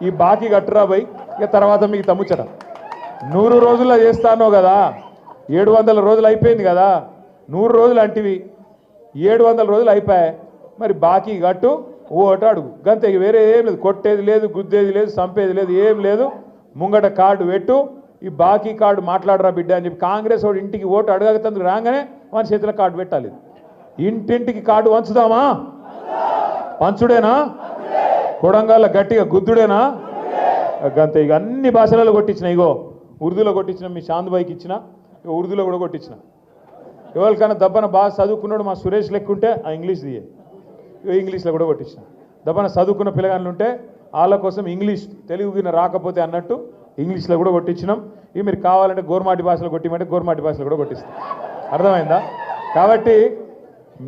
ఈ బాకీ కట్టురా పోయి ఇక తర్వాత మీకు తమ్ముచ్చట 100 రోజుల్లో చేస్తానో కదా 700 రోజులు అయిపోయింది కదా 100 రోజులు అంటివి 700 రోజులు అయిపోయాయి మరి బాకీ కట్టు ఓటు అడుగు గంతే వేరే ఏం లేదు కొట్టేది లేదు గుద్దేది లేదు చంపేది లేదు ఏం లేదు ముంగట కార్డు పెట్టు ఈ బాకీ కార్డు మాట్లాడరా బిడ్డ అని చెప్పి కాంగ్రెస్ వాడు ఇంటికి ఓటు అడగతందుకు రాగానే మన చేతిలో కార్డు పెట్టాలి ఇంటింటికి కార్డు వంచుదామా పంచుడేనా కొడంగల్ గట్టిగా గుద్దుడేనా గంతే ఇక అన్ని భాషలలో కొట్టించిన ఇగో ఉర్దూలో కొట్టించిన మీ శాంతిబాయికి ఇచ్చిన ఉర్దూలో కూడా కొట్టించిన ఎవరికైనా దబ్బన బాగా చదువుకున్నాడు మా సురేష్ లెక్కుంటే ఆ ఇంగ్లీష్ దియే ఇంగ్లీష్లో కూడా కొట్టించిన దబ్బన చదువుకున్న పిల్లగాళ్ళు ఉంటే వాళ్ళ కోసం ఇంగ్లీష్ తెలుగు రాకపోతే అన్నట్టు ఇంగ్లీష్లో కూడా కొట్టించినాం ఇవి మీరు కావాలంటే గోర్మాటి భాషలో కొట్టిమంటే గోర్మాటి భాషలో కూడా కొట్టిస్తాం అర్థమైందా కాబట్టి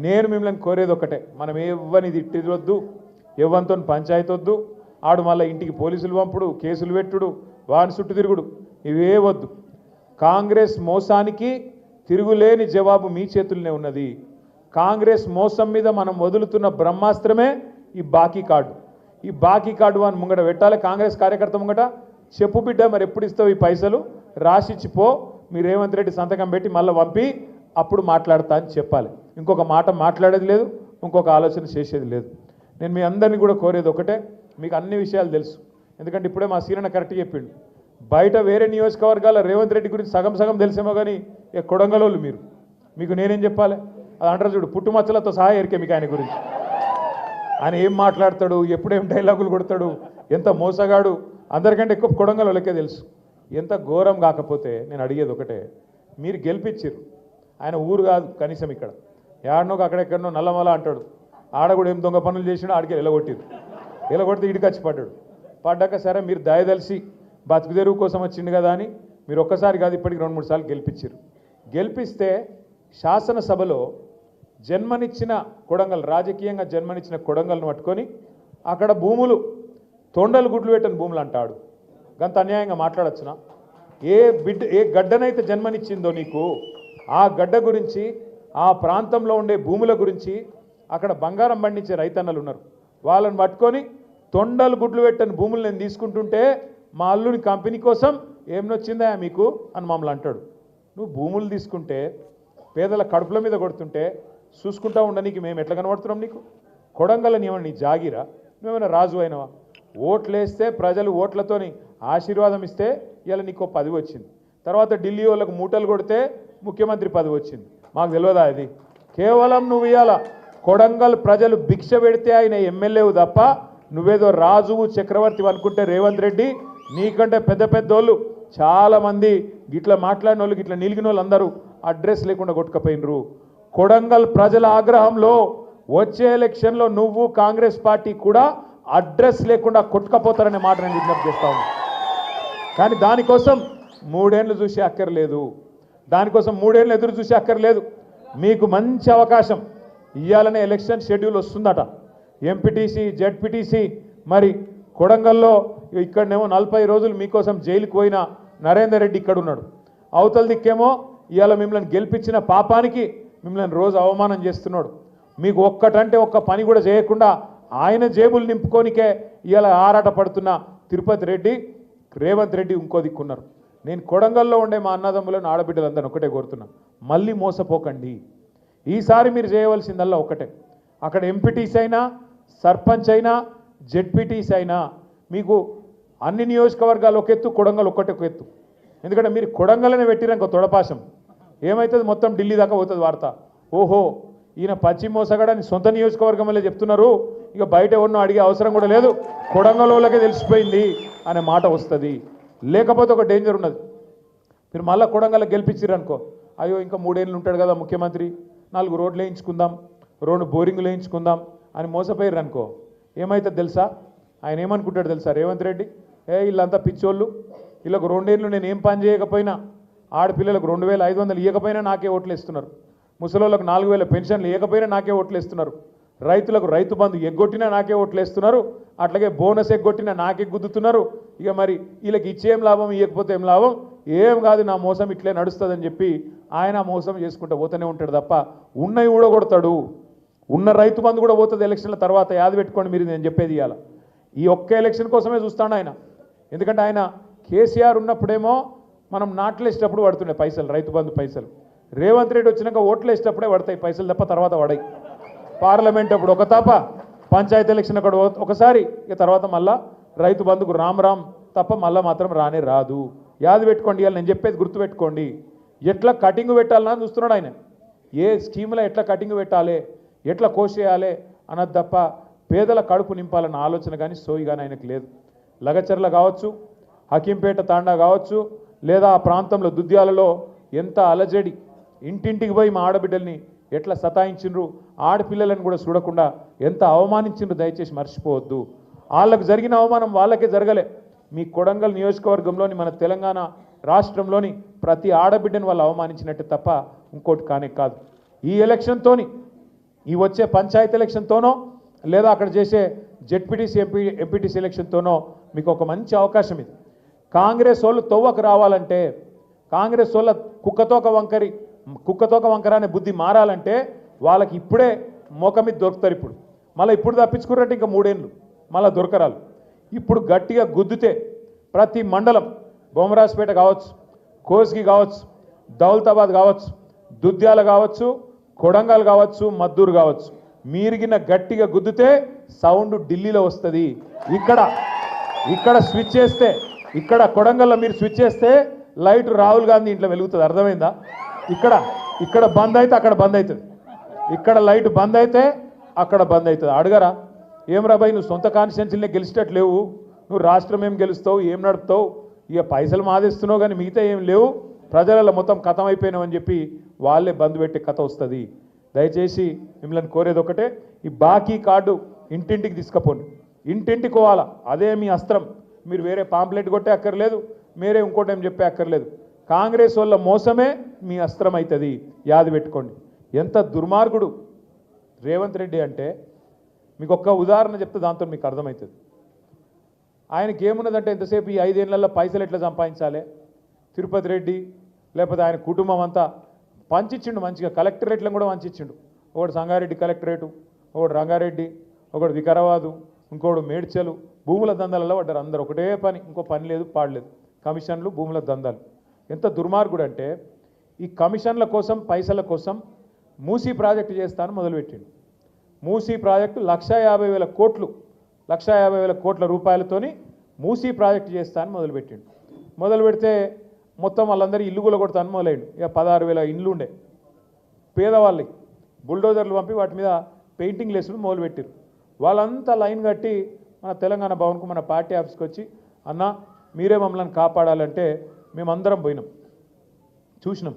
నేను మిమ్మల్ని కోరేది ఒకటే మనం ఎవ్వని తిట్టివద్దు ఎవ్వనితో పంచాయతీ వద్దు ఆడు మళ్ళీ ఇంటికి పోలీసులు పంపుడు కేసులు పెట్టుడు వాని చుట్టూ తిరుగుడు ఇవే వద్దు కాంగ్రెస్ మోసానికి తిరుగులేని జవాబు మీ చేతుల్లోనే ఉన్నది కాంగ్రెస్ మోసం మీద మనం వదులుతున్న బ్రహ్మాస్త్రమే ఈ బాకీ కార్డు అని ముంగట పెట్టాలి కాంగ్రెస్ కార్యకర్త ముంగట చెప్పు బిడ్డ మరి ఎప్పుడు ఇస్తావు ఈ పైసలు రాసిచ్చిపో మీ రేవంత్ రెడ్డి సంతకం పెట్టి మళ్ళీ పంపి అప్పుడు మాట్లాడతా అని చెప్పాలి ఇంకొక మాట మాట్లాడేది లేదు ఇంకొక ఆలోచన చేసేది లేదు నేను మీ అందరినీ కూడా కోరేది ఒకటే మీకు అన్ని విషయాలు తెలుసు ఎందుకంటే ఇప్పుడే మా సీనన్న కరెక్ట్ చెప్పిండు బయట వేరే నియోజకవర్గాల రేవంత్ రెడ్డి గురించి సగం తెలిసేమో కానీ ఇక కొడంగలోళ్ళు మీకు నేనేం చెప్పాలి అది అంటారు చూడు పుట్టుమచ్చలతో సహా ఎరికే మీకు ఆయన గురించి ఆయన ఏం మాట్లాడతాడు ఎప్పుడేం డైలాగులు కొడతాడు ఎంత మోసగాడు అందరికంటే ఎక్కువ కొడంగలోళ్ళకే తెలుసు ఎంత ఘోరం కాకపోతే నేను అడిగేది ఒకటే మీరు గెలిపించారు ఆయన ఊరు కాదు కనీసం ఇక్కడ ఏడనోకి అక్కడెక్కడనో నల్లమల అంటాడు ఆడ కూడా ఏం దొంగ పనులు చేసినా ఆడికి ఎలగొడితే ఇడికొచ్చి పడ్డాక సరే మీరు దయదలిసి బతుకు తెరువు కోసం వచ్చింది కదా అని మీరు ఒక్కసారి కాదు ఇప్పటికి 2-3 సార్లు గెలిపించారు గెలిపిస్తే శాసనసభలో జన్మనిచ్చిన కొడంగల్ రాజకీయంగా జన్మనిచ్చిన కొడంగల్ను పట్టుకొని అక్కడ భూములు తొండలు గుడ్లు పెట్టని భూములు అంటాడు గంత అన్యాయంగా మాట్లాడచ్చునా ఏ గడ్డనైతే జన్మనిచ్చిందో నీకు ఆ గడ్డ గురించి ఆ ప్రాంతంలో ఉండే భూముల గురించి అక్కడ బంగారం పండించే రైతన్నలు ఉన్నారు వాళ్ళని పట్టుకొని తొండలు గుడ్లు పెట్టని భూములు నేను తీసుకుంటుంటే మా అల్లుని కంపెనీ కోసం ఏం నొచ్చిందా మీకు అని మమ్మల్ని అంటాడు నువ్వు భూములు తీసుకుంటే పేదల కడుపుల మీద కొడుతుంటే చూసుకుంటా ఉండనీకి మేము ఎట్లా కనబడుతున్నాం నీకు కొడంగల్ని ఏమన్నా నీ జాగిరా నువ్వేమైనా రాజు అయినవా ఓట్లేస్తే ప్రజలు ఓట్లతోని ఆశీర్వాదం ఇస్తే ఇలా నీకు 10 వచ్చింది తర్వాత ఢిల్లీ వాళ్ళకు మూటలు కొడితే ముఖ్యమంత్రి 10 వచ్చింది మాకు తెలియదా అది కేవలం నువ్వు ఇవాళ కొడంగల్ ప్రజలు భిక్ష పెడితే ఆయన ఎమ్మెల్యేవు తప్ప నువ్వేదో రాజువు చక్రవర్తి అనుకుంటే రేవంత్ రెడ్డి నీకంటే పెద్దోళ్ళు చాలామంది గిట్లా మాట్లాడిన వాళ్ళు గిట్లా నిలిగిన వాళ్ళు అందరూ అడ్రస్ లేకుండా కొట్టుకపోయినరు కొడంగల్ ప్రజల ఆగ్రహంలో వచ్చే ఎలక్షన్లో నువ్వు కాంగ్రెస్ పార్టీ కూడా అడ్రస్ లేకుండా కొట్టుకపోతారనే మాట నేను విజ్ఞప్తి చేస్తాను కానీ దానికోసం 3 ఏళ్ళు చూసే అక్కర్లేదు దానికోసం 3 ఏళ్ళు ఎదురు చూసే అక్కర్లేదు మీకు మంచి అవకాశం ఇవాళనే ఎలక్షన్ షెడ్యూల్ వస్తుందట ఎంపీటీసీ జెడ్పీటీసీ మరి కొడంగల్లో ఇక్కడనేమో 40 రోజులు మీకోసం జైలుకు పోయిన నరేందర్ రెడ్డి ఇక్కడ ఉన్నాడు అవతల దిక్కేమో ఇవాళ మిమ్మల్ని గెలిపించిన పాపానికి మిమ్మల్ని రోజు అవమానం చేస్తున్నాడు మీకు ఒక్కటంటే ఒక్క పని కూడా చేయకుండా ఆయన జేబులు నింపుకోనికే ఇవాళ ఆరాట పడుతున్న తిరుపతి రెడ్డి రేవంత్ రెడ్డి ఇంకో దిక్కున్నారు నేను కొడంగల్లో ఉండే మా అన్నదమ్ములను ఆడబిడ్డలందరూ ఒకటే కోరుతున్నా మళ్ళీ మోసపోకండి ఈసారి మీరు చేయవలసిందల్లా ఒకటే అక్కడ ఎంపీటీసీ అయినా సర్పంచ్ అయినా జెడ్పీటీసీ అయినా మీకు అన్ని నియోజకవర్గాలు ఒక ఎత్తు కొడంగల్ ఒక్కటే ఒక ఎత్తు ఎందుకంటే మీరు కొడంగల్నే పెట్టినాక తొడపాశం ఏమవుతుంది మొత్తం ఢిల్లీ దాకా పోతుంది వార్త ఓహో ఈయన పశ్చిమ మోసగాడని సొంత నియోజకవర్గం వల్లే చెప్తున్నారు ఇక బయట ఎవరినో అడిగే అవసరం కూడా లేదు కొడంగల్ వాళ్ళకే తెలిసిపోయింది అనే మాట వస్తుంది లేకపోతే ఒక డేంజర్ ఉన్నది మీరు మళ్ళీ కొడంగల్ గెలిపించారు అనుకో అయ్యో ఇంకా 3 ఏళ్ళు ఉంటాడు కదా ముఖ్యమంత్రి 4 రోడ్లు వేయించుకుందాం 2 బోరింగ్లు వేయించుకుందాం అని మోసపోయారు అనుకో ఏమైతే తెలుసా ఆయన ఏమనుకుంటాడు తెలుసా రేవంత్ రెడ్డి వీళ్ళంతా పిచ్చోళ్ళు వీళ్ళకు 2 ఏళ్ళు నేను ఏం పని చేయకపోయినా ఆడపిల్లలకు 2500 ఇవ్వకపోయినా నాకే ఓట్లు ఇస్తున్నారు ముసలోళ్ళకు 4000 పెన్షన్లు ఇవ్వకపోయినా నాకే ఓట్లు ఇస్తున్నారు రైతులకు రైతు బంధు ఎగ్గొట్టినా నాకే ఓట్లు వేస్తున్నారు అట్లాగే బోనస్ ఎగ్గొట్టినా నాకే గుద్దుతున్నారు ఇక మరి వీళ్ళకి ఇచ్చేం లాభం ఇవ్వకపోతే ఏం లాభం ఏం కాదు నా మోసం ఇట్లే నడుస్తుందని చెప్పి ఆయన మోసం చేసుకుంటూ పోతూనే ఉంటాడు తప్ప ఉన్నవి కూడా కొడతాడు ఉన్న రైతు బంధు కూడా పోతుంది ఎలక్షన్ల తర్వాత యాద పెట్టుకోండి మీరు నేను చెప్పేది ఇవాళ ఈ ఒక్క ఎలక్షన్ కోసమే చూస్తాడు ఆయన. ఎందుకంటే ఆయన కేసీఆర్ ఉన్నప్పుడేమో మనం నాట్లేసేటప్పుడు పడుతుండే పైసలు, రైతు బంధు పైసలు. రేవంత్ రెడ్డి వచ్చినాక ఓట్లు వేసేటప్పుడే పడతాయి పైసలు తప్ప తర్వాత పడాయి. పార్లమెంట్ అప్పుడు ఒక తప్ప, పంచాయతీ ఎలక్షన్ అక్కడ ఒకసారి, ఇక తర్వాత మళ్ళా రైతు బంధుకు రామ్ తప్ప మళ్ళీ మాత్రం రానే రాదు. యాది పెట్టుకోండి, ఇవాళ నేను చెప్పేది గుర్తుపెట్టుకోండి. ఎట్లా కటింగ్ పెట్టాలని చూస్తున్నాడు ఆయన. ఏ స్కీమ్లో ఎట్లా కటింగ్ పెట్టాలి, ఎట్లా కోసేయాలి అన్నది తప్ప పేదల కడుపు నింపాలన్న ఆలోచన కానీ సోయి కానీ ఆయనకు లేదు. లగచర్ల కావచ్చు, హకీంపేట తాండా కావచ్చు, లేదా ఆ ప్రాంతంలో దుద్యాలలో ఎంత అలజడి, ఇంటింటికి పోయి మా ఆడబిడ్డల్ని ఎట్లా సతాయించిండ్రు, ఆడపిల్లలను కూడా చూడకుండా ఎంత అవమానించిండ్రు, దయచేసి మర్చిపోవద్దు. వాళ్ళకు జరిగిన అవమానం వాళ్ళకే జరగలే. మీ కొడంగల్ నియోజకవర్గంలోని మన తెలంగాణ రాష్ట్రంలోని ప్రతి ఆడబిడ్డను వాళ్ళు అవమానించినట్టు తప్ప ఇంకోటి కానే కాదు. ఈ ఎలక్షన్తోని, ఈ వచ్చే పంచాయతీ ఎలక్షన్తోనో లేదా అక్కడ చేసే జెడ్పీటీసీ ఎంపీటీసీ ఎలక్షన్తోనో మీకు ఒక మంచి అవకాశం ఇది. కాంగ్రెస్ వాళ్ళు తొవ్వకు రావాలంటే, కాంగ్రెస్ వాళ్ళ కుక్కతోక వంకర అనే బుద్ధి మారాలంటే వాళ్ళకి ఇప్పుడే మోక మీద దొరుకుతారు. ఇప్పుడు తప్పించుకున్నట్టు ఇంకా 3 ఏళ్ళు మళ్ళీ దొరకరాలు. ఇప్పుడు గట్టిగా గుద్దితే ప్రతి మండలం, బొమ్మరాజ్పేట కావచ్చు, కోస్గి కావచ్చు, దౌలతాబాద్ కావచ్చు, దుద్యాల కావచ్చు, కొడంగల్ కావచ్చు, మద్దూరు కావచ్చు, మీరిగిన గట్టిగా గుద్దితే సౌండ్ ఢిల్లీలో వస్తుంది. ఇక్కడ స్విచ్ చేస్తే, ఇక్కడ కొడంగల్లో మీరు స్విచ్ చేస్తే లైట్ రాహుల్ గాంధీ ఇంట్లో వెలుగుతుంది. అర్థమైందా? ఇక్కడ బంద్ అయితే అక్కడ బంద్ అవుతుంది, ఇక్కడ లైట్ బంద్ అయితే అక్కడ బంద్ అవుతుంది. అడగరా, ఏం రాబాయి నువ్వు సొంత కాన్స్టిట్యున్సీలనే గెలిచేటట్టు లేవు, నువ్వు రాష్ట్రం ఏం గెలుస్తావు, ఏం నడుపుతావు, ఇక పైసలు మాదేస్తున్నావు కానీ మిగతా ఏం లేవు, ప్రజలలో మొత్తం కథం అయిపోయినావు అని చెప్పి వాళ్ళే బంద్ పెట్టే కథ వస్తుంది. దయచేసి మిమ్మల్ని కోరేది ఒకటే, ఈ బాకీ కార్డు ఇంటింటికి తీసుకుపోండి, ఇంటింటికి పోవాలా. అదే మీ అస్త్రం. మీరు వేరే పాంప్లెట్ కొట్టే అక్కర్లేదు, మీరే ఇంకోటి ఏం చెప్పే అక్కర్లేదు. కాంగ్రెస్ వాళ్ళ మోసమే మీ అస్త్రం అవుతుంది, యాది పెట్టుకోండి. ఎంత దుర్మార్గుడు రేవంత్ రెడ్డి అంటే మీకు ఒక్క ఉదాహరణ చెప్తే దాంతో మీకు అర్థమవుతుంది. ఆయనకి ఏమున్నదంటే ఎంతసేపు ఈ 5 ఏళ్లలో పైసలు ఎట్లా సంపాదించాలి, తిరుపతి రెడ్డి లేకపోతే ఆయన కుటుంబం అంతా పంచిచ్చిండు మంచిగా. కలెక్టరేట్లను కూడా పంచిచ్చిండు. ఒకడు సంగారెడ్డి కలెక్టరేటు, ఒకడు రంగారెడ్డి, ఒకడు వికారాబాదు, ఇంకోడు మేడ్చలు. భూముల దందాలలో పడ్డారు అందరు. ఒకటే పని, ఇంకో పని లేదు పాడలేదు, కమిషన్లు, భూముల దందాలు. ఎంత దుర్మార్గుడు అంటే ఈ కమిషన్ల కోసం, పైసల కోసం మూసీ ప్రాజెక్టు చేస్తాను మొదలుపెట్టిండు. మూసీ ప్రాజెక్టు 1,50,000 కోట్లు, 1,50,000 కోట్ల రూపాయలతోని మూసీ ప్రాజెక్టు చేస్తాను మొదలుపెట్టిండు. మొదలు పెడితే మొత్తం వాళ్ళందరూ ఇల్లు కూలగొడతాను మొదలైండు. ఇక 16,000 ఇండ్లు ఉండే పేదవాళ్ళకి బుల్డోజర్లు పంపి వాటి మీద పెయింటింగ్లు వేసుడు మొదలుపెట్టారు. వాళ్ళంతా లైన్ కట్టి మన తెలంగాణ భవన్కు, మన పార్టీ ఆఫీస్కి వచ్చి, అన్న మీరే మమ్మల్ని కాపాడాలంటే మేమందరం పోయినాం, చూసినాం.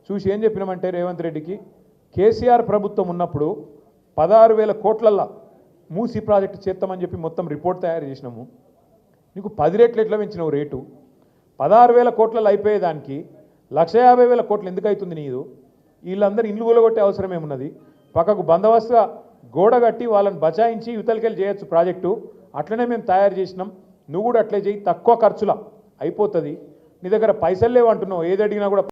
చూసి ఏం చెప్పినామంటే రేవంత్ రెడ్డికి, కేసీఆర్ ప్రభుత్వం ఉన్నప్పుడు 16,000 కోట్లల్లో మూసీ ప్రాజెక్టు చేస్తామని చెప్పి మొత్తం రిపోర్ట్ తయారు చేసినాము. నీకు 10 రెట్లు ఎట్లా పెంచినావు రేటు? 16,000 కోట్లలో అయిపోయేదానికి 1,50,000 కోట్లు ఎందుకు అవుతుంది నీదు? వీళ్ళందరూ ఇండ్లు కూలగొట్టే అవసరం ఏమున్నది? పక్కకు బందోబస్తుగా గోడ కట్టి వాళ్ళని బచాయించి యువతలకెళ్ళి చేయొచ్చు ప్రాజెక్టు. అట్లనే మేము తయారు చేసినాం, నువ్వు కూడా అట్లే చేయి, తక్కువ ఖర్చులా అయిపోతుంది. నీ దగ్గర పైసలు లేవు అంటున్నావు, ఏది అడిగినా కూడా